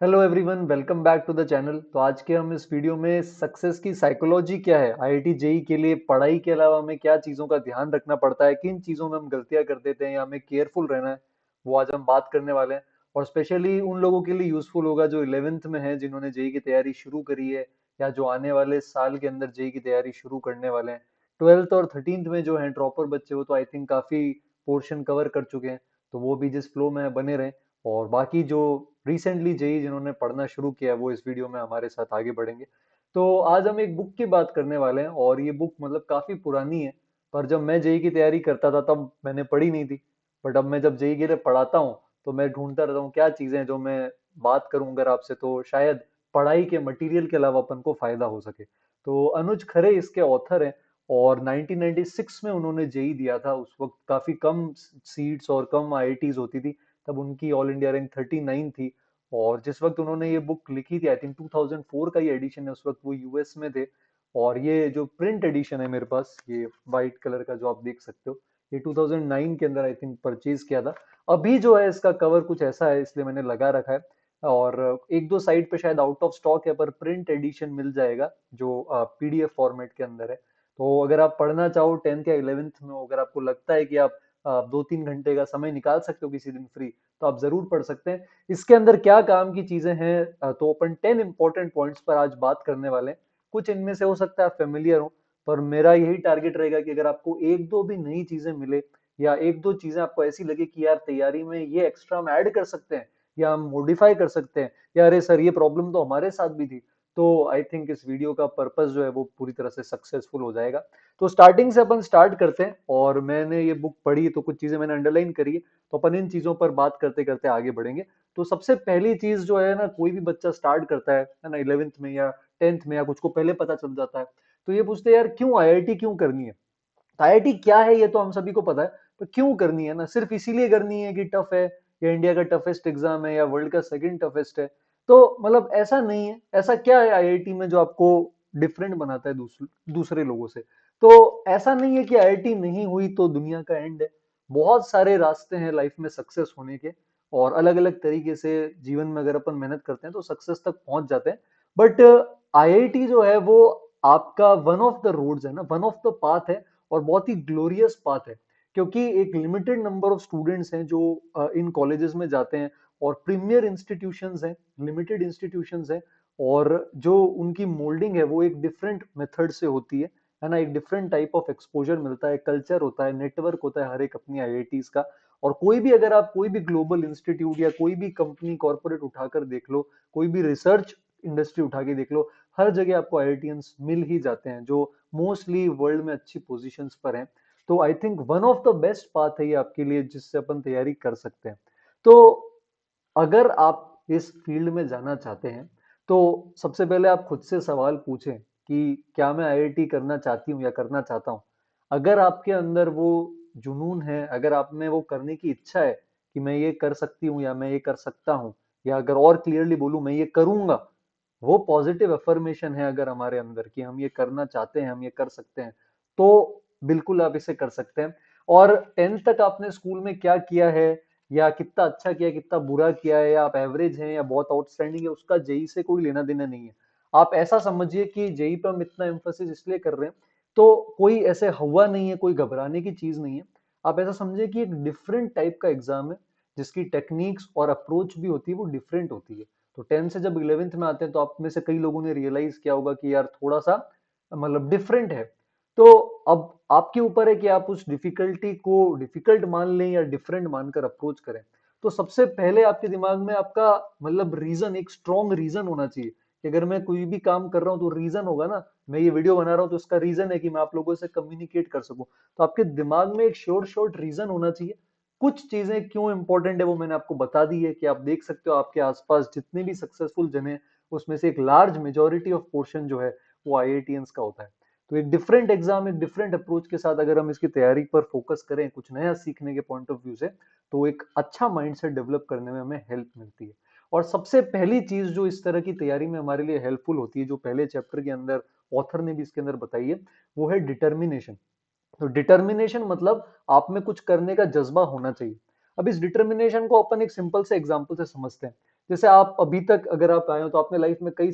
Hello everyone, welcome back to the channel. तो आज के हम इस वीडियो में सक्सेस की साइकोलॉजी क्या है, आईआईटी जेई के लिए पढ़ाई के अलावा हमें क्या चीज़ों का ध्यान रखना पड़ता है, किन चीज़ों में हम गलतियां कर देते हैं या हमें केयरफुल रहना है, वो आज हम बात करने वाले हैं। और स्पेशली उन लोगों के लिए यूजफुल होगा जो 11th में है, जिन्होंने जेई की तैयारी शुरू करी है या जो आने वाले साल के अंदर जेई की तैयारी शुरू करने वाले हैं। 12th और 13th में जो है ड्रॉपर बच्चे, वो तो आई थिंक काफ़ी पोर्शन कवर कर चुके हैं, तो वो भी जिस फ्लो में है बने रहें। और बाकी जो रिसेंटली जेई जिन्होंने पढ़ना शुरू किया है, वो इस वीडियो में हमारे साथ आगे बढ़ेंगे। तो आज हम एक बुक की बात करने वाले हैं, और ये बुक मतलब काफी पुरानी है, पर जब मैं जेई की तैयारी करता था तब मैंने पढ़ी नहीं थी। बट अब मैं जब जेई के लिए पढ़ाता हूँ तो मैं ढूंढता रहता हूँ क्या चीजें हैं जो मैं बात करूँ अगर आपसे, तो शायद पढ़ाई के मटेरियल के अलावा अपन को फायदा हो सके। तो अनुज खरे इसके ऑथर हैं, और 1996 में उन्होंने जेई दिया था। उस वक्त काफी कम सीट्स और कम आईआईटीज होती थी, तब उनकी ऑल इंडिया रैंक 39 थी। और जिस वक्त उन्होंने ये बुक लिखी थी, आई थिंक 2004 का ये एडिशन है, उस वक्त वो यूएस में थे। और ये जो प्रिंट एडिशन है मेरे पास, ये वाइट कलर का जो आप देख सकते हो, ये 2009 के अंदर आई थिंक परचेज किया था। अभी जो है इसका कवर कुछ ऐसा है, इसलिए मैंने लगा रखा है। और एक दो साइट पे शायद आउट ऑफ स्टॉक है, पर प्रिंट एडिशन मिल जाएगा जो पीडीएफ फॉर्मेट के अंदर है। तो अगर आप पढ़ना चाहो 10th या 11th में हो, अगर आपको लगता है कि आप 2-3 घंटे का समय निकाल सकते हो किसी दिन फ्री, तो आप जरूर पढ़ सकते हैं। इसके अंदर क्या काम की चीजें हैं, तो अपन 10 इंपॉर्टेंट पॉइंट्स पर आज बात करने वाले हैं। कुछ इनमें से हो सकता है आप फेमिलियर हो, पर मेरा यही टारगेट रहेगा कि अगर आपको एक दो भी नई चीजें मिले, या एक दो चीजें आपको ऐसी लगे कि यार तैयारी में ये एक्स्ट्रा हम ऐड कर सकते हैं या हम मॉडिफाई कर सकते हैं, या अरे सर ये प्रॉब्लम तो हमारे साथ भी थी, तो आई थिंक इस वीडियो का पर्पस जो है वो पूरी तरह से सक्सेसफुल हो जाएगा। तो स्टार्टिंग से अपन स्टार्ट करते हैं, और मैंने ये बुक पढ़ी तो कुछ चीजें मैंने अंडरलाइन करी है, तो अपन इन चीजों पर बात करते करते आगे बढ़ेंगे। तो सबसे पहली चीज जो है ना, कोई भी बच्चा स्टार्ट करता है ना, 11th में या 10th में, या कुछ को पहले पता चल जाता है, तो ये पूछते हैं यार क्यों आईआईटी क्यों करनी है। आईआईटी क्या है ये तो हम सभी को पता है, पर क्यों करनी है ना, सिर्फ इसीलिए करनी है कि टफ है, या इंडिया का टफेस्ट एग्जाम है, या वर्ल्ड का सेकंड टफेस्ट है। तो मतलब ऐसा नहीं है, ऐसा क्या है आईआईटी में जो आपको डिफरेंट बनाता है दूसरे लोगों से। तो ऐसा नहीं है कि आईआईटी नहीं हुई तो दुनिया का एंड है। बहुत सारे रास्ते हैं लाइफ में सक्सेस होने के, और अलग अलग तरीके से जीवन में अगर अपन मेहनत करते हैं तो सक्सेस तक पहुंच जाते हैं। बट आईआईटी जो है वो आपका वन ऑफ द रोड्स है ना, वन ऑफ द पाथ है, और बहुत ही ग्लोरियस पाथ है। क्योंकि एक लिमिटेड नंबर ऑफ स्टूडेंट्स हैं जो इन कॉलेजेस में जाते हैं, और प्रीमियर इंस्टीट्यूशंस हैं, लिमिटेड इंस्टीट्यूशंस हैं, और जो उनकी मोल्डिंग है वो एक डिफरेंट मेथड से होती है ना। एक डिफरेंट टाइप ऑफ एक्सपोजर मिलता है, कल्चर होता है, नेटवर्क होता है हर एक अपनी आईआईटीज का। और कोई भी, अगर आप कोई भी ग्लोबल इंस्टीट्यूट या कोई भी कंपनी कॉर्पोरेट उठाकर देख लो, कोई भी रिसर्च इंडस्ट्री उठा के देख लो, हर जगह आपको आईआईटियंस मिल ही जाते हैं जो मोस्टली वर्ल्ड में अच्छी पोजीशंस पर हैं। तो I think one of the best path है ये आपके लिए, जिससे अपन तैयारी कर सकते हैं। तो अगर आप इस फील्ड में जाना चाहते हैं, तो सबसे पहले आप खुद से सवाल पूछें कि क्या मैं आईआईटी करना चाहती हूँ या करना चाहता हूँ। अगर आपके अंदर वो जुनून है, अगर आप में वो करने की इच्छा है कि मैं ये कर सकती हूँ या मैं ये कर सकता हूँ, या अगर और क्लियरली बोलूँ मैं ये करूंगा, वो पॉजिटिव अफर्मेशन है अगर हमारे अंदर कि हम ये करना चाहते हैं, हम ये कर सकते हैं, तो बिल्कुल आप इसे कर सकते हैं। और 10th तक आपने स्कूल में क्या किया है, या कितना अच्छा किया है, कितना बुरा किया है, या आप एवरेज हैं या बहुत आउटस्टैंडिंग है, उसका जेई से कोई लेना देना नहीं है। आप ऐसा समझिए कि जेई पे हम इतना एम्फोसिस इसलिए कर रहे हैं, तो कोई ऐसे हवा नहीं है, कोई घबराने की चीज नहीं है। आप ऐसा समझिए कि एक डिफरेंट टाइप का एग्जाम है, जिसकी टेक्निक्स और अप्रोच भी होती है वो डिफरेंट होती है। तो 10th से जब 11th में आते हैं, तो आप में से कई लोगों ने रियलाइज किया होगा कि यार थोड़ा सा मतलब डिफरेंट है। तो अब आपके ऊपर है कि आप उस डिफिकल्टी को डिफिकल्ट मान लें या डिफरेंट मानकर अप्रोच करें। तो सबसे पहले आपके दिमाग में आपका मतलब रीजन, एक स्ट्रॉन्ग रीजन होना चाहिए कि अगर मैं कोई भी काम कर रहा हूँ तो रीजन होगा ना। मैं ये वीडियो बना रहा हूँ तो उसका रीजन है कि मैं आप लोगों से कम्युनिकेट कर सकूं। तो आपके दिमाग में एक शॉर्ट शॉर्ट रीजन होना चाहिए। कुछ चीजें क्यों इंपॉर्टेंट है वो मैंने आपको बता दी है, कि आप देख सकते हो आपके आसपास जितने भी सक्सेसफुल जन है, उसमें से एक लार्ज मेजोरिटी ऑफ पोर्शन जो है वो आईआईटियंस का होता है। तो एक डिफरेंट एग्जाम, एक डिफरेंट अप्रोच के साथ अगर हम इसकी तैयारी पर फोकस करें, कुछ नया सीखने के पॉइंट ऑफ व्यू से, तो एक अच्छा माइंडसेट डेवलप करने में हमें हेल्प मिलती है। और सबसे पहली चीज जो इस तरह की तैयारी में हमारे लिए हेल्पफुल होती है, जो पहले चैप्टर के अंदर ऑथर ने भी इसके अंदर बताई है, वो है डिटर्मिनेशन। तो डिटर्मिनेशन मतलब आप में कुछ करने का जज्बा होना चाहिए। अब इस डिटर्मिनेशन को अपन एक सिंपल से एग्जांपल से समझते हैं। जैसे आप अभी तक अगर आप आए हो तो आपने लाइफ में कई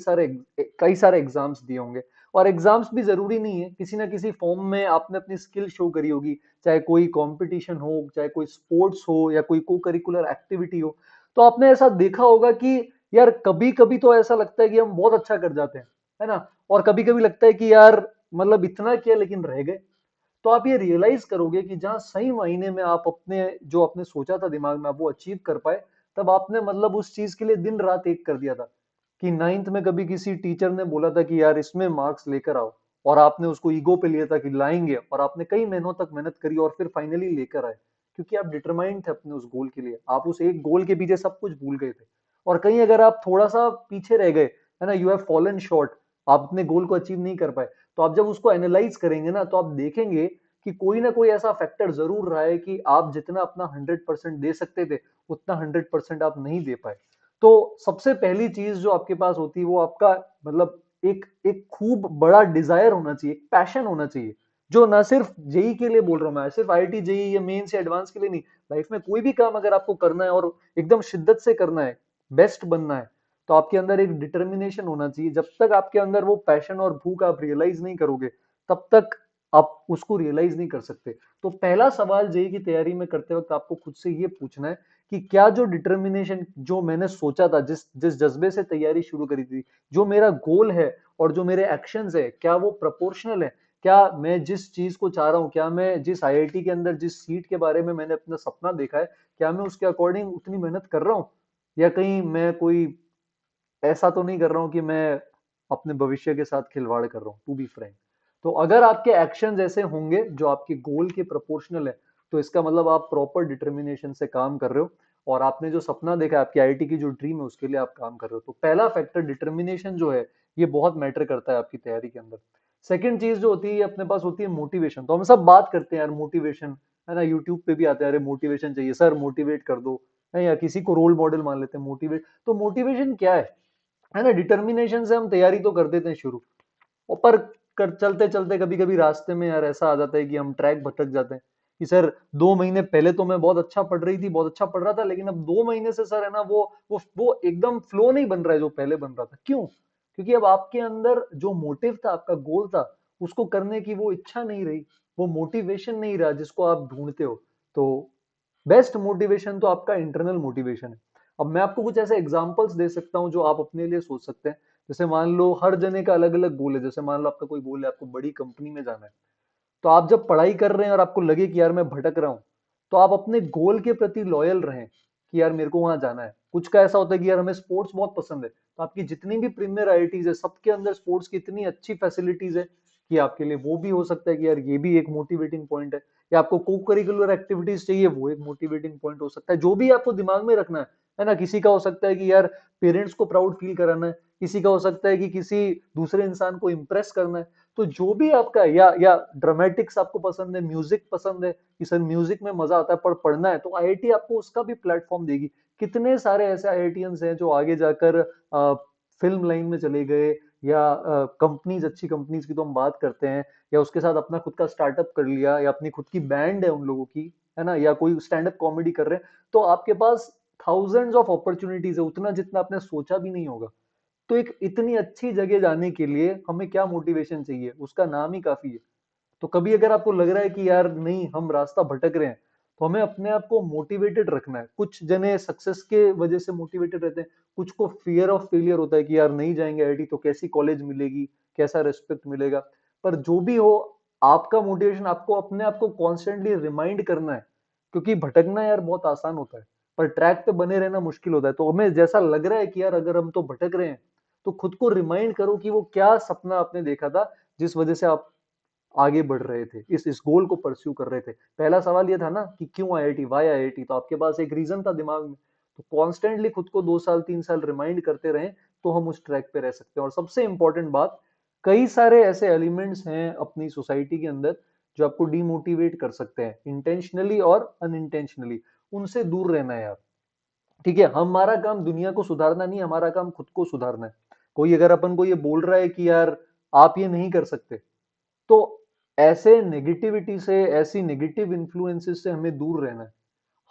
सारे एग्जाम्स दिए होंगे, और एग्जाम्स भी जरूरी नहीं है, किसी ना किसी फॉर्म में आपने अपनी स्किल शो करी होगी, चाहे कोई कंपटीशन हो, चाहे कोई स्पोर्ट्स हो, या कोई को करिकुलर एक्टिविटी हो। तो आपने ऐसा देखा होगा कि यार कभी कभी तो ऐसा लगता है कि हम बहुत अच्छा कर जाते हैं, है ना, और कभी कभी लगता है कि यार मतलब इतना किया लेकिन रह गए। तो आप ये रियलाइज करोगे कि जहाँ सही मायने में आप अपने जो आपने सोचा था दिमाग में आप वो अचीव कर पाए, तब आपने मतलब उस चीज के लिए दिन रात एक कर दिया था। कि नाइन्थ में कभी किसी टीचर ने बोला था कि यार इसमें मार्क्स लेकर आओ, और आपने उसको ईगो पे लिया था कि लाएंगे, और आपने कई महीनों तक मेहनत करी और फिर फाइनली लेकर आए, क्योंकि आप डिटरमाइंड थे अपने उस गोल के लिए, आप उस एक गोल के पीछे सब कुछ भूल गए थे। और कहीं अगर आप थोड़ा सा पीछे रह गए, है ना, यू हैव फॉलन शॉर्ट, आप अपने गोल को अचीव नहीं कर पाए, तो आप जब उसको एनालाइज करेंगे ना, तो आप देखेंगे कि कोई ना कोई ऐसा फैक्टर जरूर रहा है कि आप जितना अपना 100% दे सकते थे, उतना 100% आप नहीं दे पाए। तो सबसे पहली चीज जो आपके पास होती है वो आपका मतलब एक एक खूब बड़ा डिजायर होना चाहिए, एक पैशन होना चाहिए, जो ना सिर्फ जेई के लिए बोल रहा हूं मैं, सिर्फ आईआईटी जेई या मेंस या एडवांस के लिए नहीं, लाइफ में कोई भी काम अगर आपको करना है और एकदम शिद्दत से करना है, बेस्ट बनना है, तो आपके अंदर एक डिटर्मिनेशन होना चाहिए। जब तक आपके अंदर वो पैशन और भूख आप रियलाइज नहीं करोगे, तब तक आप उसको रियलाइज नहीं कर सकते। तो पहला सवाल जेई की तैयारी में करते वक्त आपको खुद से ये पूछना है कि क्या जो डिटर्मिनेशन जो मैंने सोचा था, जिस जिस जज्बे से तैयारी शुरू करी थी, जो मेरा गोल है और जो मेरे एक्शंस है, क्या वो प्रोपोर्शनल है? क्या मैं जिस चीज को चाह रहा हूँ, क्या मैं जिस आईआईटी के अंदर जिस सीट के बारे में मैंने अपना सपना देखा है, क्या मैं उसके अकॉर्डिंग उतनी मेहनत कर रहा हूँ, या कहीं मैं कोई ऐसा तो नहीं कर रहा हूँ कि मैं अपने भविष्य के साथ खिलवाड़ कर रहा हूँ, टू बी फ्रैंक। तो अगर आपके एक्शन ऐसे होंगे जो आपके गोल के प्रोपोर्शनल है, तो इसका मतलब आप प्रॉपर डिटर्मिनेशन से काम कर रहे हो, और आपने जो सपना देखा है, आपकी आईआईटी की जो ड्रीम है, उसके लिए आप काम कर रहे हो। तो पहला फैक्टर डिटर्मिनेशन जो है, ये बहुत मैटर करता है आपकी तैयारी के अंदर। सेकंड चीज जो होती है, ये अपने पास होती है मोटिवेशन। तो हम सब बात करते हैं यार मोटिवेशन, है ना, यूट्यूब पे भी आते हैं, अरे मोटिवेशन चाहिए सर, मोटिवेट कर दो, है, या किसी को रोल मॉडल मान लेते हैं मोटिवेट। तो मोटिवेशन क्या है ना, डिटर्मिनेशन से हम तैयारी तो कर देते हैं शुरू, और पर कर चलते चलते कभी कभी रास्ते में यार ऐसा आ जाता है कि हम ट्रैक भटक जाते हैं, कि सर 2 महीने पहले तो मैं बहुत अच्छा पढ़ रही थी, बहुत अच्छा पढ़ रहा था, लेकिन अब 2 महीने से सर है ना वो एकदम फ्लो नहीं बन रहा है जो पहले बन रहा था। क्यों? क्योंकि अब आपके अंदर जो मोटिव था, आपका गोल था, उसको करने की वो इच्छा नहीं रही, वो मोटिवेशन नहीं रहा जिसको आप ढूंढते हो। तो बेस्ट मोटिवेशन तो आपका इंटरनल मोटिवेशन है। अब मैं आपको कुछ ऐसे एग्जांपल्स दे सकता हूं जो आप अपने लिए सोच सकते हैं। जैसे मान लो हर जने का अलग अलग गोल है, जैसे मान लो आपका कोई गोल है, आपको बड़ी कंपनी में जाना है, तो आप जब पढ़ाई कर रहे हैं और आपको लगे कि यार मैं भटक रहा हूँ, तो आप अपने गोल के प्रति लॉयल रहें कि यार मेरे को वहां जाना है। कुछ का ऐसा होता है कि यार हमें स्पोर्ट्स बहुत पसंद है, तो आपकी जितनी भी प्रीमियर आईआईटीज है, सबके अंदर स्पोर्ट्स की इतनी अच्छी फैसिलिटीज है कि आपके लिए वो भी हो सकता है कि यार ये भी एक मोटिवेटिंग पॉइंट है। या आपको को करिकुलर एक्टिविटीज चाहिए, वो एक मोटिवेटिंग पॉइंट हो सकता है। जो भी आपको दिमाग में रखना है ना, किसी का हो सकता है कि यार पेरेंट्स को प्राउड फील कराना है, किसी का हो सकता है कि किसी दूसरे इंसान को इम्प्रेस करना है। तो जो भी आपका है, या ड्रामेटिक्स आपको पसंद है, म्यूजिक पसंद है कि सर म्यूजिक में मजा आता है पर पढ़ना है, तो आईआईटी आपको उसका भी प्लेटफॉर्म देगी। कितने सारे ऐसे आईआईटियंस हैं जो आगे जाकर फिल्म लाइन में चले गए, या कंपनीज, अच्छी कंपनीज की तो हम बात करते हैं, या उसके साथ अपना खुद का स्टार्टअप कर लिया, या अपनी खुद की बैंड है उन लोगों की, है ना, या कोई स्टैंड अप कॉमेडी कर रहे हैं। तो आपके पास थाउजेंड्स ऑफ अपॉर्चुनिटीज है, उतना जितना आपने सोचा भी नहीं होगा। तो एक इतनी अच्छी जगह जाने के लिए हमें क्या मोटिवेशन चाहिए, उसका नाम ही काफी है। तो कभी अगर आपको लग रहा है कि यार नहीं हम रास्ता भटक रहे हैं, तो हमें अपने आप को मोटिवेटेड रखना है। कुछ जने सक्सेस के वजह से मोटिवेटेड रहते हैं, कुछ को फियर ऑफ फेलियर होता है कि यार नहीं जाएंगे आईआईटी तो कैसी कॉलेज मिलेगी, कैसा रिस्पेक्ट मिलेगा। पर जो भी हो, आपका मोटिवेशन आपको अपने आप को कॉन्स्टेंटली रिमाइंड करना है, क्योंकि भटकना यार बहुत आसान होता है, पर ट्रैक पे बने रहना मुश्किल होता है। तो हमें जैसा लग रहा है कि यार अगर हम तो भटक रहे हैं, तो खुद को रिमाइंड करो कि वो क्या सपना आपने देखा था, जिस वजह से आप आगे बढ़ रहे थे, इस गोल को परस्यू कर रहे थे। पहला सवाल ये था ना कि क्यों आईआईटी, वाई आईआईटी, तो आपके पास एक रीजन था दिमाग में। तो कॉन्स्टेंटली खुद को 2 साल 3 साल रिमाइंड करते रहें, तो हम उस ट्रैक पे रह सकते हैं। और सबसे इंपॉर्टेंट बात, कई सारे ऐसे एलिमेंट्स हैं अपनी सोसाइटी के अंदर जो आपको डिमोटिवेट कर सकते हैं, इंटेंशनली और अनइंटेंशनली। उनसे दूर रहना है यार। ठीक है, हमारा काम दुनिया को सुधारना नहीं, हमारा काम खुद को सुधारना है। कोई अगर अपन को ये बोल रहा है कि यार आप ये नहीं कर सकते, तो ऐसे नेगेटिविटी से, ऐसी नेगेटिव इन्फ्लुएंसेस से हमें दूर रहना है।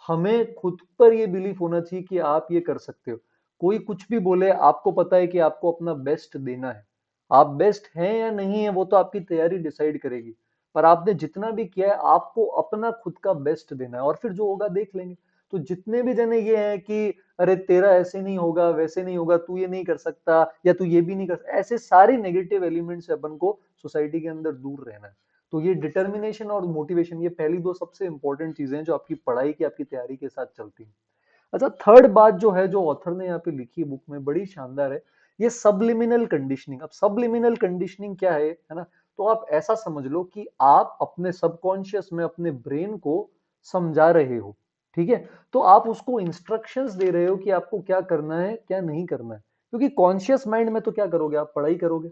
हमें खुद पर ये बिलीफ होना चाहिए कि आप ये कर सकते हो। कोई कुछ भी बोले, आपको पता है कि आपको अपना बेस्ट देना है। आप बेस्ट हैं या नहीं है वो तो आपकी तैयारी डिसाइड करेगी, पर आपने जितना भी किया है आपको अपना खुद का बेस्ट देना है, और फिर जो होगा देख लेंगे। तो जितने भी जने ये हैं कि अरे तेरा ऐसे नहीं होगा, वैसे नहीं होगा, तू ये नहीं कर सकता, या तू ये भी नहीं कर सकता, ऐसे सारे नेगेटिव एलिमेंट से अपन को सोसाइटी के अंदर दूर रहना है। तो ये डिटर्मिनेशन और मोटिवेशन, ये पहली दो सबसे इंपॉर्टेंट चीजें हैं जो आपकी पढ़ाई की, आपकी तैयारी के साथ चलती हैं। अच्छा, थर्ड बात जो है, जो ऑथर ने यहाँ पे लिखी है बुक में, बड़ी शानदार है। ये सबलिमिनल कंडीशनिंग। अब सबलिमिनल कंडीशनिंग क्या है ना? तो आप ऐसा समझ लो कि आप अपने सबकॉन्शियस में अपने ब्रेन को समझा रहे हो, ठीक है? तो आप उसको इंस्ट्रक्शंस दे रहे हो कि आपको क्या करना है, क्या नहीं करना है। क्योंकि कॉन्शियस माइंड में तो क्या करोगे, आप पढ़ाई करोगे,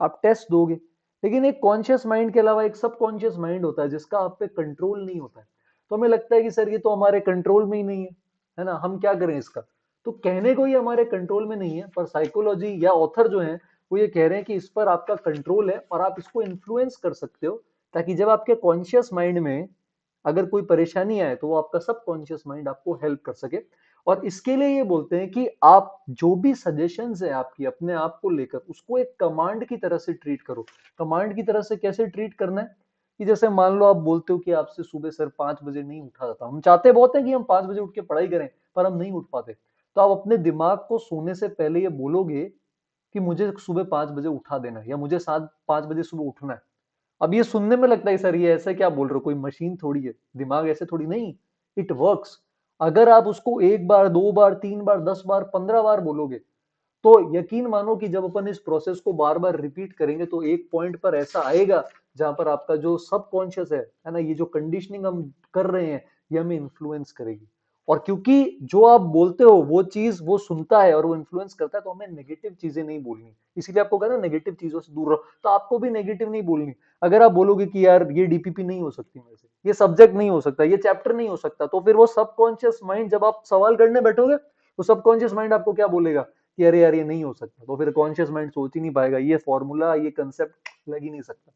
आप टेस्ट दोगे, लेकिन एक कॉन्शियस माइंड के अलावा एक सबकॉन्शियस माइंड होता है जिसका आप पे कंट्रोल नहीं होता है। तो हमें लगता है कि सर ये तो हमारे कंट्रोल में ही नहीं है ना, हम क्या करें इसका? तो कहने को ये हमारे कंट्रोल में नहीं है, पर साइकोलॉजी या ऑथर जो है वो ये कह रहे हैं कि इस पर आपका कंट्रोल है और आप इसको इन्फ्लुएंस कर सकते हो, ताकि जब आपके कॉन्शियस माइंड में अगर कोई परेशानी आए तो वो आपका सबकॉन्शियस माइंड आपको हेल्प कर सके। और इसके लिए ये बोलते हैं कि आप जो भी सजेशंस है आपकी अपने आप को लेकर, उसको एक कमांड की तरह से ट्रीट करो। कमांड की तरह से कैसे ट्रीट करना है? कि जैसे मान लो आप बोलते हो कि आपसे सुबह सर 5 बजे नहीं उठा जाता, हम चाहते बहुत है कि हम 5 बजे उठ के पढ़ाई करें, पर हम नहीं उठ पाते। तो आप अपने दिमाग को सोने से पहले ये बोलोगे कि मुझे सुबह 5 बजे उठा देना है, या मुझे 5 बजे सुबह उठना है। अब ये सुनने में लगता है सर ये ऐसे क्या बोल रहे हो, कोई मशीन थोड़ी है, दिमाग ऐसे थोड़ी नहीं। It works. अगर आप उसको एक बार, दो बार, तीन बार, 10 बार, 15 बार बोलोगे, तो यकीन मानो कि जब अपन इस प्रोसेस को बार बार रिपीट करेंगे तो एक पॉइंट पर ऐसा आएगा जहां पर आपका जो सबकॉन्शियस है ना, ये जो कंडीशनिंग हम कर रहे हैं, ये हमें इन्फ्लुएंस करेगी। और क्योंकि जो आप बोलते हो वो चीज वो सुनता है और वो इन्फ्लुएंस करता है, तो हमें नेगेटिव चीजें नहीं बोलनी। इसीलिए आपको कहा ना नेगेटिव चीजों से दूर रहो, तो आपको भी नेगेटिव नहीं बोलनी। अगर आप बोलोगे कि यार ये डीपीपी नहीं हो सकती मेरे से, ये सब्जेक्ट नहीं हो सकता, ये चैप्टर नहीं हो सकता, तो फिर वो सबकॉन्शियस माइंड जब आप सवाल करने बैठोगे तो सबकॉन्शियस माइंड आपको क्या बोलेगा कि अरे यार ये नहीं हो सकता, तो फिर कॉन्शियस माइंड सोच ही नहीं पाएगा, ये फॉर्मूला, ये कंसेप्ट लग ही नहीं सकता।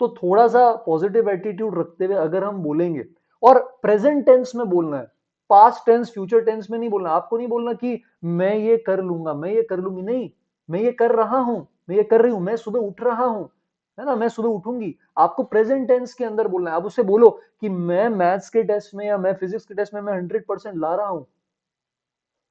तो थोड़ा सा पॉजिटिव एटीट्यूड रखते हुए अगर हम बोलेंगे, और प्रेजेंट टेंस में बोलना है, पास्ट टेंस फ्यूचर टेंस में नहीं बोलना। आपको नहीं बोलना कि मैं ये कर लूंगा, मैं ये कर लूंगी, नहीं, मैं ये कर रहा हूं, मैं ये कर रही हूं, मैं सुबह उठ रहा हूं, है ना, मैं सुबह उठूंगी। आपको प्रेजेंट टेंस के अंदर बोलना है। आप उससे बोलो कि मैं मैथ्स के टेस्ट में या मैं फिजिक्स के टेस्ट में मैं 100% ला रहा हूं।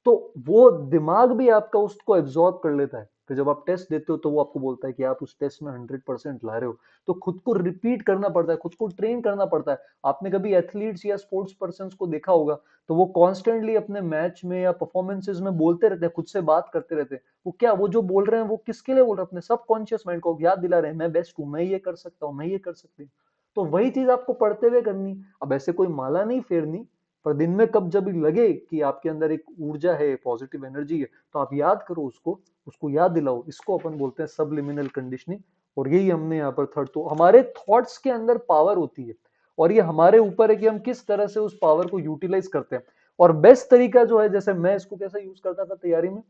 तो वो दिमाग भी आपका उसको एब्जॉर्ब कर लेता है। फिर जब आप टेस्ट देते हो तो वो आपको बोलता है कि आप उस टेस्ट में 100% ला रहे हो। तो खुद को रिपीट करना पड़ता है, खुद को ट्रेन करना पड़ता है। आपने कभी एथलीट्स या स्पोर्ट्स पर्सन को देखा होगा, तो वो कॉन्स्टेंटली अपने मैच में या परफॉर्मेंसेज में बोलते रहते हैं, खुद से बात करते रहते हैं। वो क्या, वो जो बोल रहे हैं वो किसके लिए बोल रहे हैं? अपने सबकॉन्शियस माइंड को याद दिला रहे हैं, मैं बेस्ट हूँ, मैं ये कर सकता हूँ, मैं ये कर सकती हूँ। तो वही चीज आपको पढ़ते हुए करनी। अब ऐसे कोई माला नहीं फेरनी, पर दिन में कब जब भी लगे कि आपके अंदर एक ऊर्जा है, पॉजिटिव एनर्जी है, तो आप याद करो उसको, उसको याद दिलाओ। इसको अपन बोलते हैं सबलिमिनल कंडीशनिंग। और यही हमने यहाँ पर थर्ड, तो हमारे थॉट्स के अंदर पावर होती है, और ये हमारे ऊपर है कि हम किस तरह से उस पावर को यूटिलाइज करते हैं। और बेस्ट तरीका जो है, जैसे मैं इसको कैसे यूज करता था तैयारी में,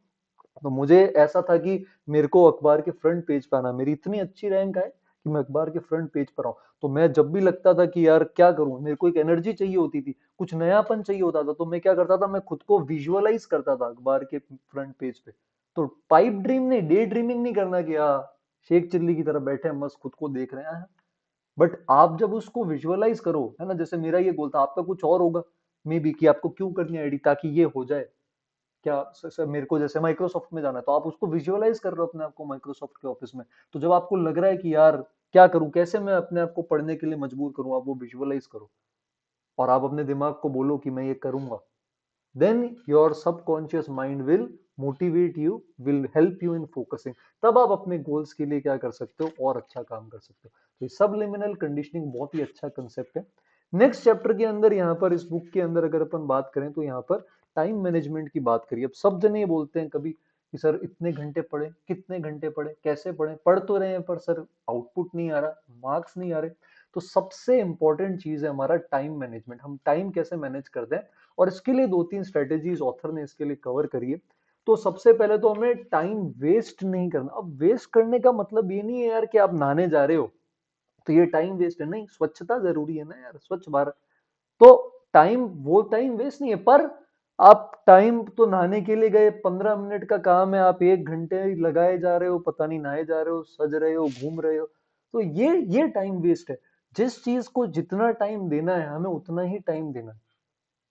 तो मुझे ऐसा था कि मेरे को अखबार के फ्रंट पेज पे आना, मेरी इतनी अच्छी रैंक आए कि मैं अखबार के फ्रंट पेज पर आऊं। तो मैं जब भी लगता था कि यार क्या करूं, मेरे को एक एनर्जी चाहिए होती थी, कुछ नयापन चाहिए होता था, तो मैं क्या करता था, मैं खुद को विजुअलाइज करता था अखबार के फ्रंट पेज पे। तो पाइप ड्रीम नहीं, डे ड्रीमिंग नहीं करना कि हाँ शेख चिल्ली की तरह बैठे हैं मस्त खुद को देख रहे हैं। बट आप जब उसको विजुअलाइज करो, है ना, जैसे मेरा ये गोल था, आपका कुछ और होगा मे बी, कि आपको क्यों करनी है आईडी, ताकि ये हो जाए। क्या सर, मेरे को जैसे माइक्रोसॉफ्ट में जाना है, तो आप उसको विजुअलाइज कर रहे हो अपने आप को माइक्रोसॉफ्ट के ऑफिस में। तो जब आपको लग रहा है कि यार क्या करूं, कैसे मैं अपने आप को पढ़ने के लिए मजबूर करूं, आप वो विजुअलाइज करो और आप अपने दिमाग को बोलो कि मैं ये करूंगा। Then your subconscious mind will motivate you, will help you in focusing. तब आप अपने गोल्स के लिए क्या कर सकते हो, और अच्छा काम कर सकते हो। तो ये सबलिमिनल कंडीशनिंग बहुत ही अच्छा कंसेप्ट है। नेक्स्ट चैप्टर के अंदर, यहाँ पर इस बुक के अंदर अगर अपन बात करें, तो यहाँ पर टाइम मैनेजमेंट की बात करिए। अब सब जने ये बोलते हैं कभी कि सर इतने घंटे पढ़े, कितने घंटे पढ़े, कैसे पढ़े, पढ़ तो रहे हैं पर सर आउटपुट नहीं आ रहा, मार्क्स नहीं आ रहे। तो सबसे इंपॉर्टेंट चीज है हमारा टाइम मैनेजमेंट। हम टाइम कैसे मैनेज करते हैं, और इसके लिए दो तीन स्ट्रेटेजीज ऑथर ने इसके लिए कवर करी है। तो सबसे पहले तो हमें टाइम वेस्ट नहीं करना। अब वेस्ट करने का मतलब ये नहीं है यार कि आप नहाने जा रहे हो तो ये टाइम वेस्ट है, नहीं, स्वच्छता जरूरी है ना यार, स्वच्छ भारत। तो टाइम, वो टाइम वेस्ट नहीं है, पर आप टाइम तो नहाने के लिए गए, 15 मिनट का काम है, आप 1 घंटे लगाए जा रहे हो, पता नहीं नहाए जा रहे हो, सज रहे हो, घूम रहे हो। तो ये टाइम वेस्ट है। जिस चीज को जितना टाइम देना है हमें उतना ही टाइम देना है।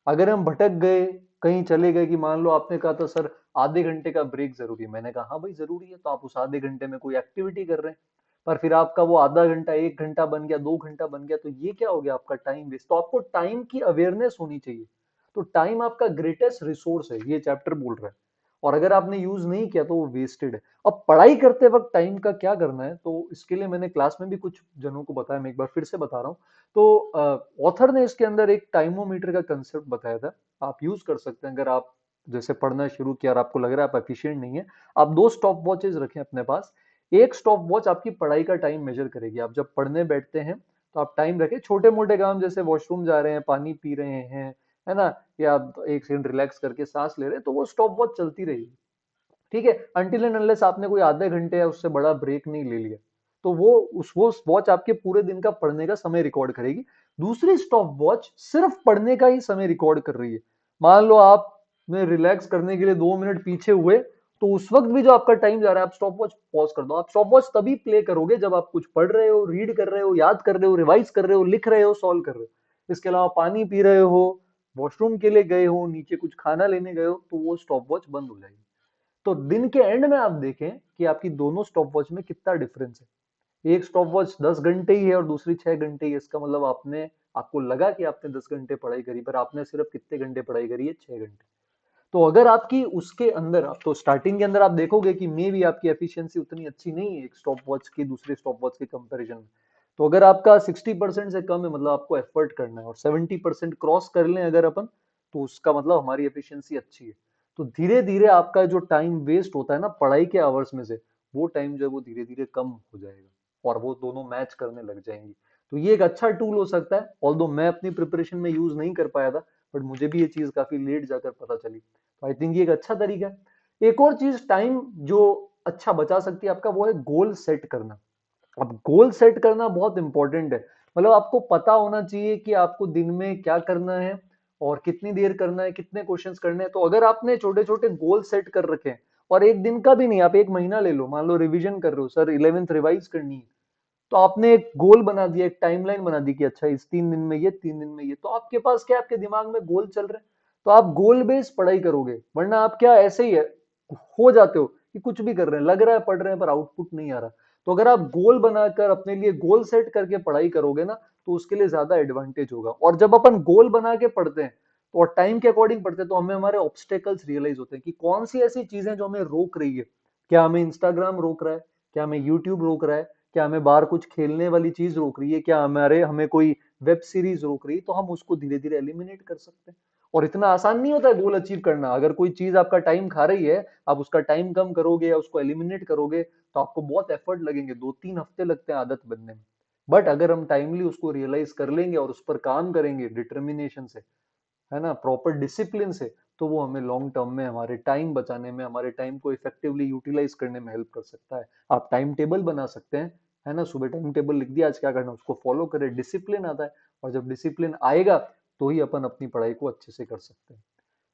अगर हम भटक गए, कहीं चले गए, कि मान लो आपने कहा था सर आधे घंटे का ब्रेक जरूरी है, मैंने कहा हाँ भाई जरूरी है, तो आप उस आधे घंटे में कोई एक्टिविटी कर रहे हैं, पर फिर आपका वो आधा घंटा 1 घंटा बन गया, 2 घंटा बन गया, तो ये क्या हो गया आपका टाइम वेस्ट। तो आपको टाइम की अवेयरनेस होनी चाहिए। तो टाइम आपका ग्रेटेस्ट रिसोर्स है, ये चैप्टर बोल रहा है। और अगर आपने यूज नहीं किया तो वो वेस्टेड है। अब पढ़ाई करते वक्त टाइम का क्या करना है, तो इसके लिए मैंने क्लास में भी कुछ जनों को बताया, मैं एक बार फिर से बता रहा हूँ। तो ऑथर ने इसके अंदर एक टाइमोमीटर का कंसेप्ट बताया था, आप यूज कर सकते हैं। अगर आप जैसे पढ़ना शुरू किया और आपको लग रहा है आप एफिशिएंट नहीं है, आप 2 स्टॉप वॉचेज रखें अपने पास। एक स्टॉप वॉच आपकी पढ़ाई का टाइम मेजर करेगी। आप जब पढ़ने बैठते हैं तो आप टाइम रखें, छोटे मोटे काम जैसे वॉशरूम जा रहे हैं, पानी पी रहे हैं, है ना, या आप 1 सेकंड रिलैक्स करके सांस ले रहे हैं, तो वो स्टॉप वॉच चलती रहेगी। ठीक है, अनटिल एंड अनलेस आपने कोई आधे घंटे या उससे बड़ा ब्रेक नहीं ले लिया, तो वो वॉच आपके पूरे दिन का पढ़ने का समय रिकॉर्ड करेगी। दूसरी स्टॉप वॉच सिर्फ पढ़ने का ही समय रिकॉर्ड कर रही है। मान लो आप में रिलैक्स करने के लिए 2 मिनट पीछे हुए, तो उस वक्त भी जो आपका टाइम जा रहा है, आप स्टॉप वॉच पॉज कर दो। आप स्टॉप वॉच तभी प्ले करोगे जब आप कुछ पढ़ रहे हो, रीड कर रहे हो, याद कर रहे हो, रिवाइज कर रहे हो, लिख रहे हो, सॉल्व कर रहे हो। इसके अलावा पानी पी रहे हो, वॉशरूम के लिए गए हो, नीचे कुछ खाना लेने गए हो, तो वो स्टॉप वॉच बंद हो जाएगी। तो दिन के एंड में आप देखें कि आपकी दोनों स्टॉप वॉच में कितना डिफरेंस है। एक स्टॉप वॉच 10 घंटे ही है और दूसरी 6 घंटे ही है। इसका मतलब आपको लगा कि आपने 10 घंटे पढ़ाई करी, पर आपने सिर्फ कितने घंटे पढ़ाई करी है, 6 घंटे। तो अगर आपकी उसके अंदर, आप तो स्टार्टिंग के अंदर आप देखोगे कि मे भी आपकी एफिशिएंसी उतनी अच्छी नहीं है एक स्टॉप वॉच की दूसरे स्टॉप वॉच के कंपैरिजन में। तो अगर आपका 60% से कम है, मतलब आपको एफर्ट करना है, और 70% क्रॉस कर लें अगर अपन, तो उसका मतलब हमारी एफिशिएंसी अच्छी है। तो धीरे धीरे आपका जो टाइम वेस्ट होता है ना पढ़ाई के आवर्स में से, वो टाइम जो है वो धीरे धीरे कम हो जाएगा और वो दोनों मैच करने लग जाएंगी। तो ये एक अच्छा टूल हो सकता है, ऑल्दो मैं अपनी प्रिपरेशन में यूज नहीं कर पाया था, बट मुझे भी ये चीज काफी लेट जाकर पता चली। तो आई थिंक ये एक अच्छा तरीका है। एक और चीज टाइम जो अच्छा बचा सकती है आपका, वो है गोल सेट करना। अब गोल सेट करना बहुत इंपॉर्टेंट है। मतलब आपको पता होना चाहिए कि आपको दिन में क्या करना है और कितनी देर करना है, कितने क्वेश्चंस करने हैं। तो अगर आपने छोटे छोटे गोल सेट कर रखे हैं, और एक दिन का भी नहीं, आप एक महीना ले लो, मान लो रिवीजन कर रहे हो, सर 11th रिवाइज करनी है, तो आपने एक गोल बना दिया, एक टाइमलाइन बना दी कि अच्छा इस 3 दिन में ये, 3 दिन में ये, तो आपके पास क्या, आपके दिमाग में गोल चल रहे हैं। तो आप गोल बेस्ड पढ़ाई करोगे, वरना आप क्या ऐसे ही है, हो जाते हो कि कुछ भी कर रहे हैं, लग रहा है पढ़ रहे हैं पर आउटपुट नहीं आ रहा। तो अगर आप गोल बनाकर अपने लिए गोल सेट करके पढ़ाई करोगे ना, तो उसके लिए ज्यादा एडवांटेज होगा। और जब अपन गोल बना के पढ़ते हैं तो, और टाइम के अकॉर्डिंग पढ़ते हैं, तो हमें हमारे ऑब्स्टेकल्स रियलाइज होते हैं कि कौन सी ऐसी चीजें जो हमें रोक रही है। क्या हमें इंस्टाग्राम रोक रहा है, क्या हमें यूट्यूब रोक रहा है, क्या हमें बाहर कुछ खेलने वाली चीज रोक रही है, क्या हमें कोई वेब सीरीज रोक रही है, तो हम उसको धीरे धीरे एलिमिनेट कर सकते हैं। और इतना आसान नहीं होता है गोल अचीव करना। अगर कोई चीज आपका टाइम खा रही है, आप उसका टाइम कम करोगे या उसको एलिमिनेट करोगे, तो आपको बहुत एफर्ट लगेंगे, 2-3 हफ्ते लगते हैं आदत बनने में। बट अगर हम टाइमली उसको रियलाइज कर लेंगे और उस पर काम करेंगे डिटर्मिनेशन से, है ना, प्रॉपर डिसिप्लिन से, तो वो हमें लॉन्ग टर्म में हमारे टाइम बचाने में, हमारे टाइम को इफेक्टिवली यूटिलाइज करने में हेल्प कर सकता है। आप टाइम टेबल बना सकते हैं, है ना, सुबह टाइम टेबल लिख दिया आज क्या करना है, उसको फॉलो करें, डिसिप्लिन आता है। और जब डिसिप्लिन आएगा तो ही अपन अपनी पढ़ाई को अच्छे से कर सकते हैं।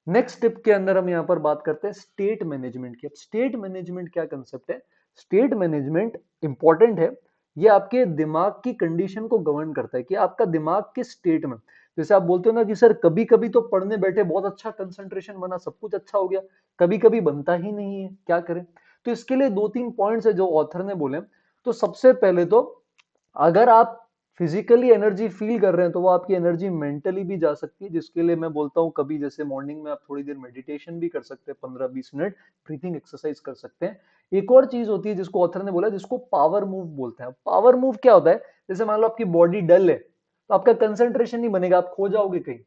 नेक्स्ट टिप के अंदर हम यहाँ पर बात करते हैं स्टेट मैनेजमेंट की। अब स्टेट मैनेजमेंट क्या कंसेप्ट है, स्टेट मैनेजमेंट इंपॉर्टेंट है। ये आपके दिमाग की कंडीशन को गवर्न करता है कि आपका दिमाग किस स्टेट में। जैसे आप बोलते हो ना कि सर कभी कभी तो पढ़ने बैठे बहुत अच्छा कंसंट्रेशन बना, सब कुछ अच्छा हो गया, कभी कभी बनता ही नहीं है, क्या करें। तो इसके लिए 2-3 पॉइंट्स है जो ऑथर ने बोले। तो सबसे पहले तो, अगर आप फिजिकली एनर्जी फील कर रहे हैं, तो वो आपकी एनर्जी मेंटली भी जा सकती है, जिसके लिए मैं बोलता हूँ कभी जैसे मॉर्निंग में आप थोड़ी देर मेडिटेशन भी कर सकते हैं, 15-20 मिनट ब्रीथिंग एक्सरसाइज कर सकते हैं। एक और चीज होती है जिसको ऑथर ने बोला, जिसको पावर मूव बोलते हैं। पावर मूव क्या होता है, जैसे मान लो आपकी बॉडी डल है, तो आपका कंसंट्रेशन नहीं बनेगा, आप खो जाओगे कहीं।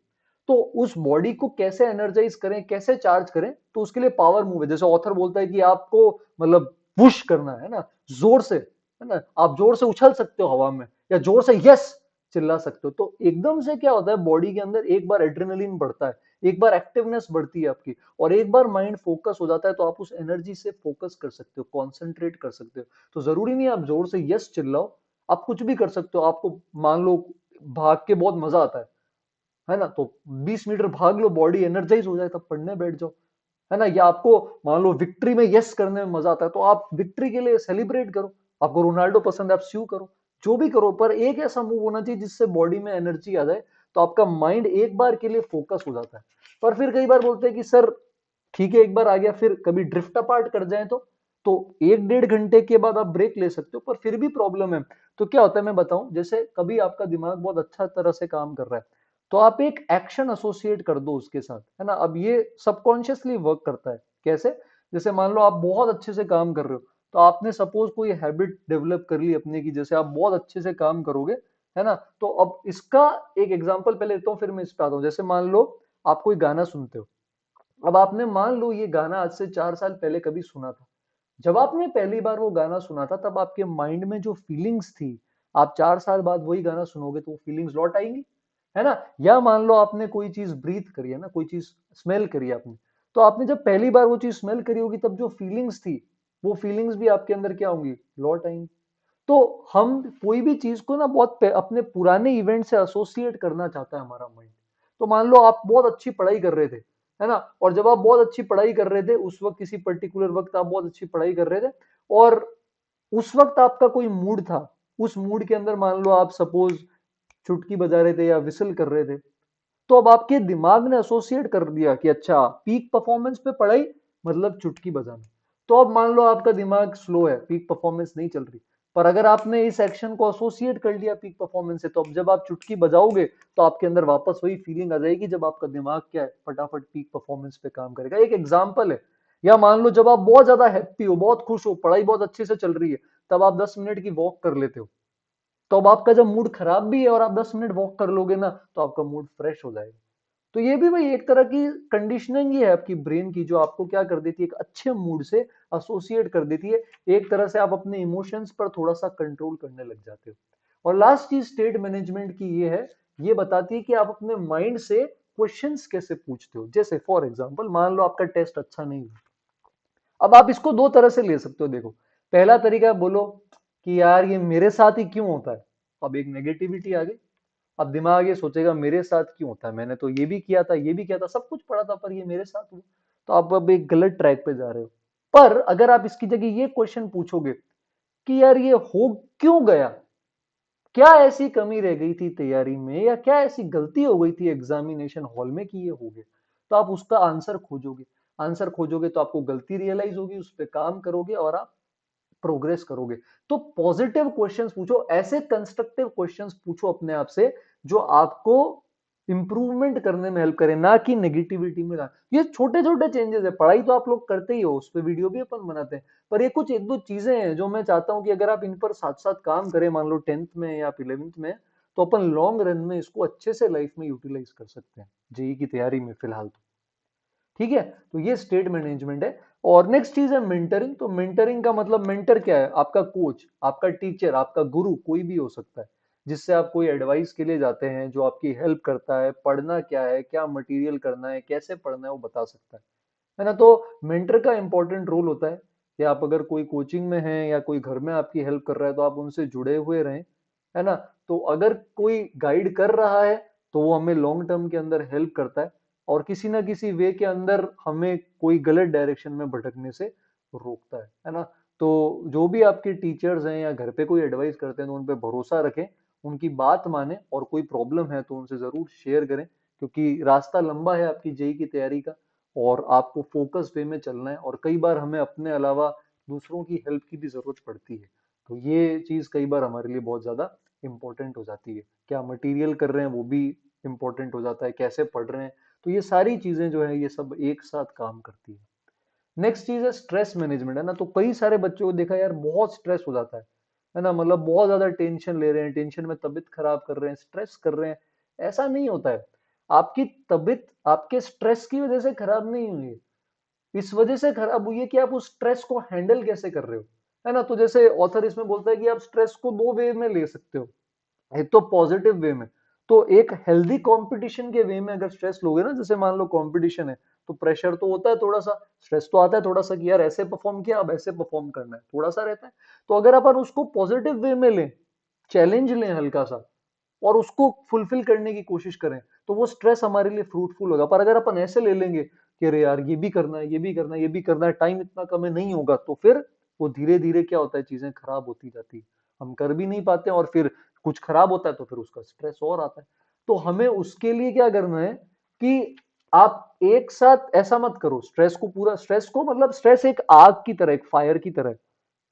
तो उस बॉडी को कैसे एनर्जाइज करें, कैसे चार्ज करें, तो उसके लिए पावर मूव है। जैसे ऑथर बोलता है कि आपको मतलब पुश करना है ना, जोर से, है ना, आप जोर से उछल सकते हो हवा में, या जोर से यस चिल्ला सकते हो। तो एकदम से क्या होता है, बॉडी के अंदर एक बार एड्रेनलिन बढ़ता है, एक बार एक्टिवनेस बढ़ती है आपकी, और एक बार माइंड फोकस हो जाता है, तो आप उस एनर्जी से फोकस कर सकते हो, कॉन्सेंट्रेट कर सकते हो। तो जरूरी नहीं आप जोर से यस चिल्लाओ, आप कुछ भी कर सकते हो। आपको मान लो भाग के बहुत मजा आता है, है ना? तो 20 मीटर भाग लो, बॉडी एनर्जाइज हो जाए, तब पढ़ने बैठ जाओ, है ना? या आपको मान लो विक्ट्री में यस करने में मजा आता है, तो आप विक्ट्री के लिए सेलिब्रेट करो। आपको रोनाल्डो पसंद है, आप स्यू करो, जो भी करो, पर एक ऐसा मूव होना चाहिए जिससे बॉडी में एनर्जी आ जाए, तो आपका माइंड एक बार के लिए फोकस हो जाता है। पर फिर कई बार बोलते हैं कि सर ठीक है, एक बार आ गया, फिर कभी ड्रिफ्ट अपार्ट कर जाए तो 1 डेढ़ घंटे के बाद आप ब्रेक ले सकते हो, पर फिर भी प्रॉब्लम है। तो क्या होता है मैं बताऊं, जैसे कभी आपका दिमाग बहुत अच्छा तरह से काम कर रहा है, तो आप एक एक्शन एसोसिएट कर दो उसके साथ, है ना? अब ये सबकॉन्शियसली वर्क करता है। कैसे? जैसे मान लो आप बहुत अच्छे से काम कर रहे हो, तो आपने सपोज कोई हैबिट डेवलप कर ली अपने की, जैसे आप बहुत अच्छे से काम करोगे, है ना? तो अब इसका एक एग्जांपल पहले लेता हूँ, फिर मैं इस पे आता हूँ। जैसे मान लो आप कोई गाना सुनते हो, अब आपने मान लो ये गाना आज से 4 साल पहले कभी सुना था। जब आपने पहली बार वो गाना सुना था, तब आपके माइंड में जो फीलिंग्स थी, आप 4 साल बाद वही गाना सुनोगे तो वो फीलिंग्स लौट आएंगी, है ना? या मान लो आपने कोई चीज ब्रीथ करी है ना, कोई चीज स्मेल करी है आपने, तो आपने जब पहली बार वो चीज स्मेल करी होगी, तब जो फीलिंग्स थी, वो फीलिंग्स भी आपके अंदर क्या होंगी, लौट आएंगी। तो हम कोई भी चीज को ना बहुत अपने पुराने इवेंट से एसोसिएट करना चाहता है हमारा माइंड। तो मान लो आप बहुत अच्छी पढ़ाई कर रहे थे, है ना? और जब आप बहुत अच्छी पढ़ाई कर रहे थे, उस वक्त किसी पर्टिकुलर वक्त आप बहुत अच्छी पढ़ाई कर रहे थे, और उस वक्त आपका कोई मूड था, उस मूड के अंदर मान लो आप सपोज चुटकी बजा रहे थे या विसल कर रहे थे, तो अब आपके दिमाग ने एसोसिएट कर दिया कि अच्छा, पीक परफॉर्मेंस पे पढ़ाई मतलब चुटकी बजाना। तो अब मान लो आपका दिमाग स्लो है, पीक परफॉर्मेंस नहीं चल रही, पर अगर आपने इस एक्शन को एसोसिएट कर लिया पीक परफॉर्मेंस से, तो अब जब आप चुटकी बजाओगे, तो आपके अंदर वापस वही फीलिंग आ जाएगी, जब आपका दिमाग क्या है, फटाफट पीक परफॉर्मेंस पे काम करेगा। एक एग्जाम्पल है। या मान लो जब आप बहुत ज्यादा हैप्पी हो, बहुत खुश हो, पढ़ाई बहुत अच्छे से चल रही है, तब आप 10 मिनट की वॉक कर लेते हो, तो अब आपका जब मूड खराब भी है और आप 10 मिनट वॉक कर लोगे ना, तो आपका मूड फ्रेश हो जाएगा। तो ये भी भाई एक तरह की कंडीशनिंग ही है आपकी ब्रेन की, जो आपको क्या कर देती है, एक अच्छे मूड से एसोसिएट कर देती है। एक तरह से आप अपने इमोशंस पर थोड़ा सा कंट्रोल करने लग जाते हो। और लास्ट चीज स्टेट मैनेजमेंट की ये है, ये बताती है कि आप अपने माइंड से क्वेश्चंस कैसे पूछते हो। जैसे फॉर एग्जांपल मान लो आपका टेस्ट अच्छा नहीं हुआ, अब आप इसको दो तरह से ले सकते हो। देखो, पहला तरीका है, बोलो कि यार ये मेरे साथ ही क्यों होता है। अब एक नेगेटिविटी आ गई, अब दिमाग ये सोचेगा मेरे साथ क्यों होता है, मैंने तो ये भी किया था, ये भी किया था, सब कुछ पढ़ा था, पर ये मेरे साथ हुआ। तो आप अब एक गलत ट्रैक पे जा रहे हो। पर अगर आप इसकी जगह ये क्वेश्चन पूछोगे कि यार ये हो क्यों गया, क्या ऐसी कमी रह गई थी तैयारी में, या क्या ऐसी गलती हो गई थी एग्जामिनेशन हॉल में कि ये हो गया, तो आप उसका आंसर खोजोगे। आंसर खोजोगे तो आपको गलती रियलाइज होगी, उस पर काम करोगे और आप प्रोग्रेस करोगे। तो पॉजिटिव क्वेश्चंस पूछो, ऐसे कंस्ट्रक्टिव क्वेश्चंस पूछो अपने आप से, जो आपको इंप्रूवमेंट करने में हेल्प करे, ना कि नेगेटिविटी में ला। ये छोटे छोटे चेंजेस है, पढ़ाई तो आप लोग करते ही हो, उस पर वीडियो भी अपन बनाते हैं, पर ये कुछ एक दो चीजें हैं जो मैं चाहता हूं कि अगर आप इन पर साथ साथ काम करें, मान लो 10th में या 11th में, तो अपन लॉन्ग रन में इसको अच्छे से लाइफ में यूटिलाइज कर सकते हैं, जेई की तैयारी में फिलहाल तो। ठीक है, तो ये स्टेट मैनेजमेंट है। और नेक्स्ट चीज है मेंटरिंग। तो मेंटरिंग का मतलब, मेंटर क्या है, आपका कोच, आपका टीचर, आपका गुरु कोई भी हो सकता है, जिससे आप कोई एडवाइस के लिए जाते हैं, जो आपकी हेल्प करता है, पढ़ना क्या है, क्या मटेरियल करना है, कैसे पढ़ना है, वो बता सकता है ना? तो मेंटर का इंपॉर्टेंट रोल होता है कि आप अगर कोई कोचिंग में हैं या कोई घर में आपकी हेल्प कर रहा है, तो आप उनसे जुड़े हुए रहें, है ना? तो अगर कोई गाइड कर रहा है, तो वो हमें लॉन्ग टर्म के अंदर हेल्प करता है, और किसी ना किसी वे के अंदर हमें कोई गलत डायरेक्शन में भटकने से रोकता है ना? तो जो भी आपके टीचर्स हैं या घर पे कोई एडवाइस करते हैं, तो उन पे भरोसा रखें, उनकी बात माने, और कोई प्रॉब्लम है तो उनसे जरूर शेयर करें, क्योंकि रास्ता लंबा है आपकी जेई की तैयारी का, और आपको फोकस वे में चलना है, और कई बार हमें अपने अलावा दूसरों की हेल्प की भी जरूरत पड़ती है। तो ये चीज कई बार हमारे लिए बहुत ज्यादा इंपॉर्टेंट हो जाती है। क्या मटेरियल कर रहे हैं वो भी इंपॉर्टेंट हो जाता है, कैसे पढ़ रहे हैं, तो ये सारी चीजें जो है ये सब एक साथ काम करती है। नेक्स्ट चीज है स्ट्रेस मैनेजमेंट, है ना? तो कई सारे बच्चों को देखा यार, बहुत स्ट्रेस हो जाता है ना? मतलब बहुत ज्यादा टेंशन ले रहे हैं, टेंशन में तबीयत खराब कर रहे हैं, स्ट्रेस कर रहे हैं। ऐसा नहीं होता है। आपकी तबीयत आपके स्ट्रेस की वजह से खराब नहीं हुई है, इस वजह से खराब हुई है कि आप उस स्ट्रेस को हैंडल कैसे कर रहे हो, है ना? तो जैसे ऑथर इसमें बोलता है कि आप स्ट्रेस को दो वे में ले सकते हो। एक तो पॉजिटिव वे में, तो एक हेल्दी कंपटीशन के वे में अगर स्ट्रेस लोगे ना, जैसे मान लो कंपटीशन है, तो प्रेशर तो होता है थोड़ा सा, स्ट्रेस तो आता है थोड़ा सा कि यार ऐसे परफॉर्म किया, अब ऐसे परफॉर्म करना है, थोड़ा सा रहता है। तो अगर अपन उसको पॉजिटिव वे में लें, चैलेंज लें हल्का सा, और उसको फुलफिल करने की कोशिश करें, तो वो स्ट्रेस हमारे लिए फ्रूटफुल होगा। पर अगर अपन ऐसे ले लेंगे कि अरे यार ये भी करना है, ये भी करना है, ये भी करना है, टाइम इतना कम है, नहीं होगा, तो फिर वो धीरे धीरे क्या होता है, चीजें खराब होती जाती है, हम कर भी नहीं पाते हैं, और फिर कुछ खराब होता है तो फिर उसका स्ट्रेस और आता है। तो हमें उसके लिए क्या करना है कि आप एक साथ ऐसा मत करो, स्ट्रेस को पूरा, स्ट्रेस को मतलब स्ट्रेस एक आग की तरह, एक फायर की तरह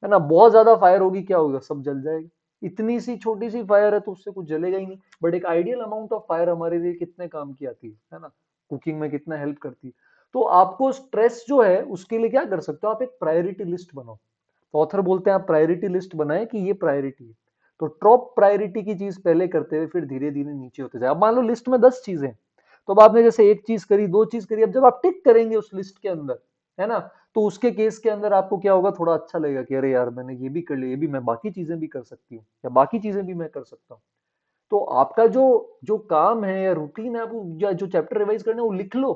है ना, बहुत ज्यादा फायर होगी क्या होगा, सब जल जाएगा। इतनी सी छोटी सी फायर है तो उससे कुछ जलेगा ही नहीं, बट एक आइडियल अमाउंट ऑफ फायर हमारे लिए कितने काम की आती है ना, कुकिंग में कितना हेल्प करती है। तो आपको स्ट्रेस जो है उसके लिए क्या कर सकते हो, आप एक प्रायोरिटी लिस्ट बनाओ। तो ऑथर बोलते हैं आप प्रायोरिटी लिस्ट बनाए कि ये प्रायोरिटी है, तो टॉप प्रायोरिटी की चीज पहले करते हुए फिर धीरे धीरे नीचे होते जाए। अब मान लो लिस्ट में 10 चीजें, तो अब आपने जैसे एक चीज करी, दो चीज करी, अब जब आप टिक करेंगे उस लिस्ट के अंदर, है ना, तो उसके केस के अंदर आपको क्या होगा, थोड़ा अच्छा लगेगा कि अरे यार मैंने ये भी कर लिया, ये भी, मैं बाकी चीजें भी कर सकती हूँ, या बाकी चीजें भी मैं कर सकता हूँ। तो आपका जो जो काम है या रूटीन है, आप या जो चैप्टर रिवाइज करना है वो लिख लो,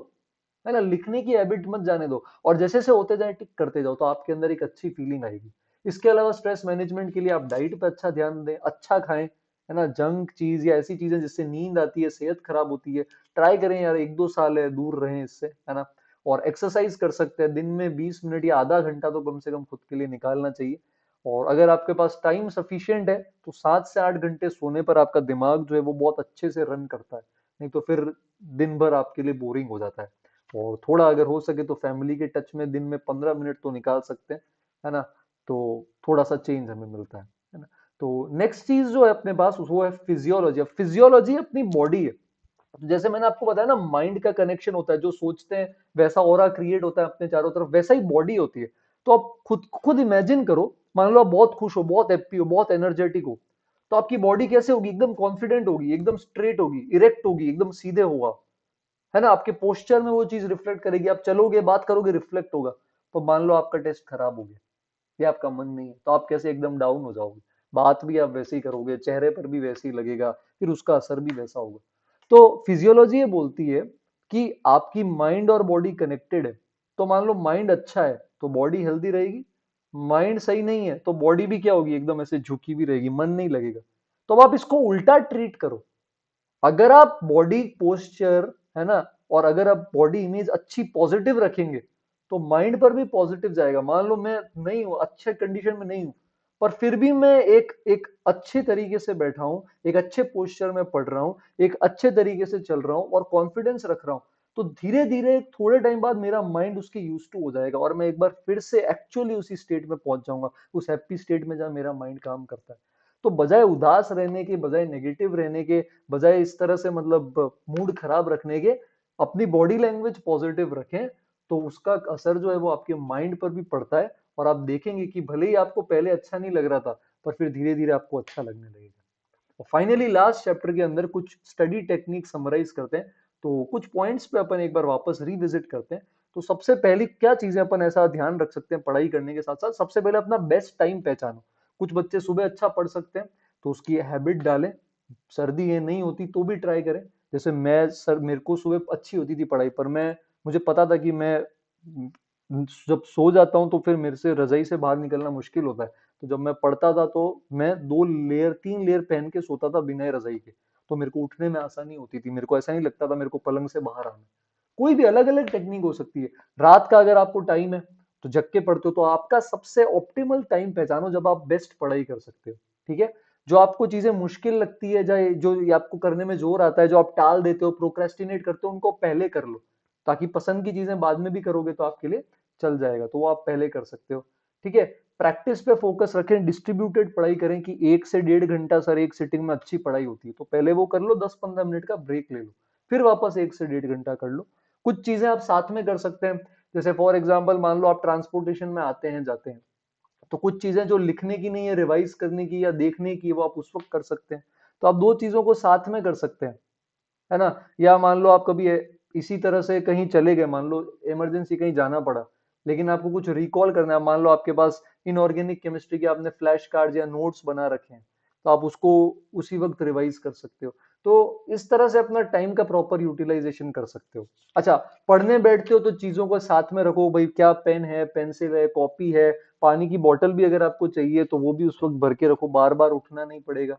है ना, लिखने की हैबिट मत जाने दो, और जैसे से होते जाए टिक करते जाओ, तो आपके अंदर एक अच्छी फीलिंग आएगी। इसके अलावा स्ट्रेस मैनेजमेंट के लिए आप डाइट पे अच्छा ध्यान दें, अच्छा खाएं, है ना, जंक चीज या ऐसी चीजें जिससे नींद आती है, सेहत खराब होती है, ट्राई करें यार, 1-2 साल है दूर रहें इससे, है ना। और एक्सरसाइज कर सकते हैं, दिन में 20 मिनट या आधा घंटा तो कम से कम खुद के लिए निकालना चाहिए। और अगर आपके पास टाइम सफिशिएंट है तो 7 से 8 घंटे सोने पर आपका दिमाग जो है वो बहुत अच्छे से रन करता है, नहीं तो फिर दिन भर आपके लिए बोरिंग हो जाता है। और थोड़ा अगर हो सके तो फैमिली के टच में दिन में 15 मिनट तो निकाल सकते हैं, है ना, तो थोड़ा सा चेंज हमें मिलता है ना। तो नेक्स्ट चीज जो है अपने पास वो है फिजियोलॉजी। फिजियोलॉजी अपनी बॉडी है, तो जैसे मैंने आपको बताया ना, माइंड का कनेक्शन होता है, जो सोचते हैं वैसा ऑरा क्रिएट होता है अपने चारों तरफ, वैसा ही बॉडी होती है। तो आप खुद खुद इमेजिन करो, मान लो आप बहुत खुश हो, बहुत हैप्पी हो, बहुत एनर्जेटिक हो, तो आपकी बॉडी कैसे होगी, एकदम कॉन्फिडेंट होगी, एकदम स्ट्रेट होगी, इरेक्ट होगी, एकदम सीधे होगा, है ना, आपके पोस्चर में वो चीज रिफ्लेक्ट करेगी, आप चलोगे बात करोगे रिफ्लेक्ट होगा। तो मान लो आपका टेस्ट खराब हो गया, ये आपका मन नहीं है, तो आप कैसे एकदम डाउन हो जाओगे, बात भी आप वैसे ही करोगे, चेहरे पर भी वैसे ही लगेगा, फिर उसका असर भी वैसा होगा। तो फिजियोलॉजी ये बोलती है कि आपकी माइंड और बॉडी कनेक्टेड है। तो मान लो माइंड अच्छा है तो बॉडी हेल्दी रहेगी, माइंड सही नहीं है तो बॉडी भी क्या होगी, एकदम ऐसे झुकी भी रहेगी, मन नहीं लगेगा। तो अब आप इसको उल्टा ट्रीट करो, अगर आप बॉडी पोस्चर, है ना, और अगर आप बॉडी इमेज अच्छी पॉजिटिव रखेंगे तो माइंड पर भी पॉजिटिव जाएगा। मान लो मैं नहीं हूं, अच्छे कंडीशन में नहीं हूं, पर फिर भी मैं एक एक अच्छे तरीके से बैठा हूं, एक अच्छे पोस्चर में पढ़ रहा हूं, एक अच्छे तरीके से चल रहा हूं और कॉन्फिडेंस रख रहा हूं, तो धीरे धीरे थोड़े टाइम बाद मेरा माइंड उसके यूज टू हो जाएगा और मैं एक बार फिर से एक्चुअली उसी स्टेट में पहुंच जाऊंगा, उस हैप्पी स्टेट में जहां मेरा माइंड काम करता है। तो बजाय उदास रहने के, बजाय नेगेटिव रहने के, बजाय इस तरह से मतलब मूड खराब रखने के, अपनी बॉडी लैंग्वेज पॉजिटिव रखें, तो उसका असर जो है वो आपके माइंड पर भी पड़ता है, और आप देखेंगे कि भले ही आपको पहले अच्छा नहीं लग रहा था, पर फिर धीरे धीरे आपको अच्छा लगने लगेगा। और फाइनली लास्ट चैप्टर के अंदर कुछ स्टडी टेक्निक समराइज करते हैं, तो कुछ पॉइंट्स पे अपन एक बार वापस रिविजिट करते हैं। तो सबसे पहली क्या चीजें अपन ऐसा ध्यान रख सकते हैं पढ़ाई करने के साथ साथ, सबसे पहले अपना बेस्ट टाइम पहचानो। कुछ बच्चे सुबह अच्छा पढ़ सकते हैं, तो उसकी हैबिट डालें, सर्दी है नहीं होती तो भी ट्राई करें। जैसे मैं सर, मेरे को सुबह अच्छी होती थी पढ़ाई, पर मैं, मुझे पता था कि मैं जब सो जाता हूँ तो फिर मेरे से रजाई से बाहर निकलना मुश्किल होता है। तो जब मैं पढ़ता था तो मैं 2 लेयर 3 लेयर पहन के सोता था बिना रजाई के, तो मेरे को उठने में आसानी होती थी, मेरे को ऐसा नहीं लगता था मेरे को पलंग से बाहर आना। कोई भी अलग अलग टेक्निक हो सकती है। रात का अगर आपको टाइम है तो जग के पढ़ते हो, तो आपका सबसे ऑप्टिमल टाइम पहचानो जब आप बेस्ट पढ़ाई कर सकते हो। ठीक है, जो आपको चीजें मुश्किल लगती है, चाहे जो ये आपको करने में जोर आता है, जो आप टाल देते हो, प्रोक्रेस्टिनेट करते हो, उनको पहले कर लो, ताकि पसंद की चीजें बाद में भी करोगे तो आपके लिए चल जाएगा, तो वो आप पहले कर सकते हो। ठीक है, प्रैक्टिस पे फोकस रखें, डिस्ट्रीब्यूटेड पढ़ाई करें कि 1 से 1.5 घंटा सर एक सिटिंग में अच्छी पढ़ाई होती है, तो पहले वो कर लो, 10-15 मिनट का ब्रेक ले लो, फिर वापस 1 से 1.5 घंटा कर लो। कुछ चीजें आप साथ में कर सकते हैं, जैसे फॉर एग्जाम्पल मान लो आप ट्रांसपोर्टेशन में आते हैं जाते हैं, तो कुछ चीजें जो लिखने की नहीं है, रिवाइज करने की या देखने की, वो आप उस वक्त कर सकते हैं। तो आप दो चीजों को साथ में कर सकते हैं, है ना। या मान लो आप कभी इसी तरह से कहीं चले गए, मान लो इमरजेंसी कहीं जाना पड़ा, लेकिन आपको कुछ रिकॉल करना है, मान लो आपके पास इनऑर्गेनिक केमिस्ट्री के आपने फ्लैश कार्ड या नोट्स बना रखे हैं, तो आप उसको उसी वक्त रिवाइज कर सकते हो। तो इस तरह से अपना टाइम का प्रॉपर यूटिलाइजेशन कर सकते हो। अच्छा, पढ़ने बैठते हो तो चीजों को साथ में रखो भाई, क्या पेन है, पेंसिल है, कॉपी है, पानी की बोतल भी अगर आपको चाहिए तो वो भी उस वक्त भर के रखो, बार बार उठना नहीं पड़ेगा।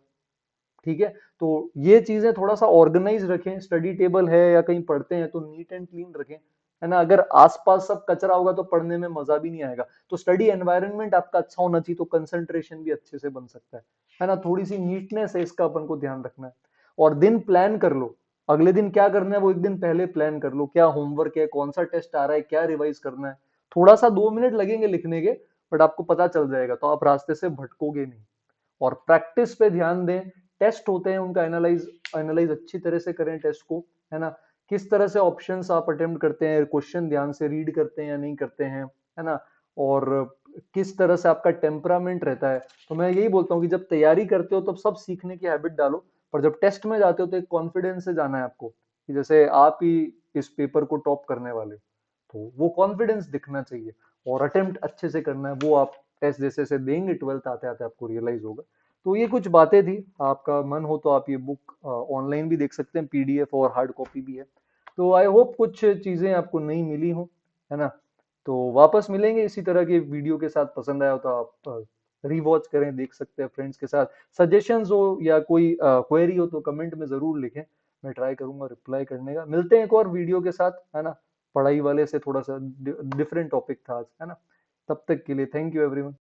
ठीक है। तो ये चीजें थोड़ा सा ऑर्गेनाइज रखें, स्टडी टेबल है या कहीं पढ़ते हैं तो नीट एंड क्लीन रखें, है ना। अगर आसपास सब कचरा होगा तो पढ़ने में मजा भी नहीं आएगा। तो स्टडी एनवायरनमेंट आपका अच्छा होना चाहिए, तो कंसंट्रेशन भी अच्छे से बन सकता है ना। थोड़ी सी नीटनेस है, इसका अपन को ध्यान रखना है। और दिन प्लान कर लो, अगले दिन क्या करना है वो एक दिन पहले प्लान कर लो, क्या होमवर्क है, कौन सा टेस्ट आ रहा है, क्या रिवाइज करना है। थोड़ा सा 2 मिनट लगेंगे लिखने के, बट आपको पता चल जाएगा, तो आप रास्ते से भटकोगे नहीं। और प्रैक्टिस पे ध्यान दें। टेस्ट होते हैं उनका एनालाइज एनालाइज अच्छी तरह से करें टेस्ट को, है ना। किस तरह से ऑप्शंस आप अटेम्प्ट करते हैं, क्वेश्चन ध्यान से रीड करते हैं या नहीं करते हैं, है ना। और किस तरह से आपका टेम्परामेंट रहता है। तो मैं यही बोलता हूँ कि जब तैयारी करते हो तब सब सीखने की हैबिट डालो, पर जब टेस्ट में जाते हो तो एक कॉन्फिडेंस से जाना है आपको, कि जैसे आप ही इस पेपर को टॉप करने वाले हो। तो वो कॉन्फिडेंस दिखना चाहिए, और अटेम्प्ट अच्छे से करना है, वो आप टेस्ट जैसे से देंगे, 12th आते आते आपको रियलाइज होगा। तो ये कुछ बातें थी। आपका मन हो तो आप ये बुक ऑनलाइन भी देख सकते हैं, पीडीएफ और हार्ड कॉपी भी है। तो आई होप कुछ चीजें आपको नहीं मिली हो, है ना। तो वापस मिलेंगे इसी तरह के वीडियो के साथ। पसंद आया हो तो आप रीवॉच करें, देख सकते हैं फ्रेंड्स के साथ। सजेशंस हो या कोई क्वेरी हो तो कमेंट में जरूर लिखें, मैं ट्राई करूंगा रिप्लाई करने का। मिलते हैं एक और वीडियो के साथ, है ना। पढ़ाई वाले से थोड़ा सा डिफरेंट टॉपिक था आज, है ना। तब तक के लिए थैंक यू एवरीवन।